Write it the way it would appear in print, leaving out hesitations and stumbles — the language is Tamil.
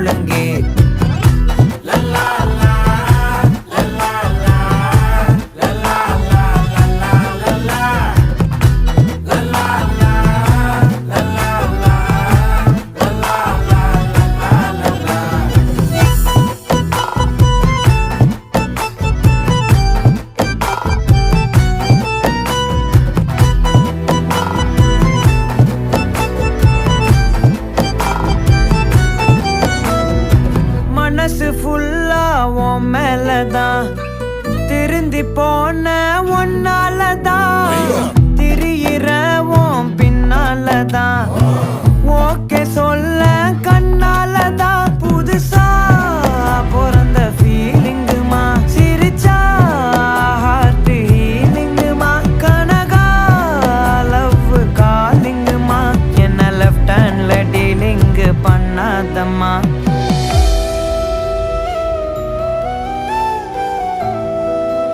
முழங்கே. மனசு ஃபுல்லா உன் மேலதான், திருந்தி போன ஒன்னாலதான், திரியிற உன் பின்னாலதான், ஓகே சொல்ல கண்ணாலதான்,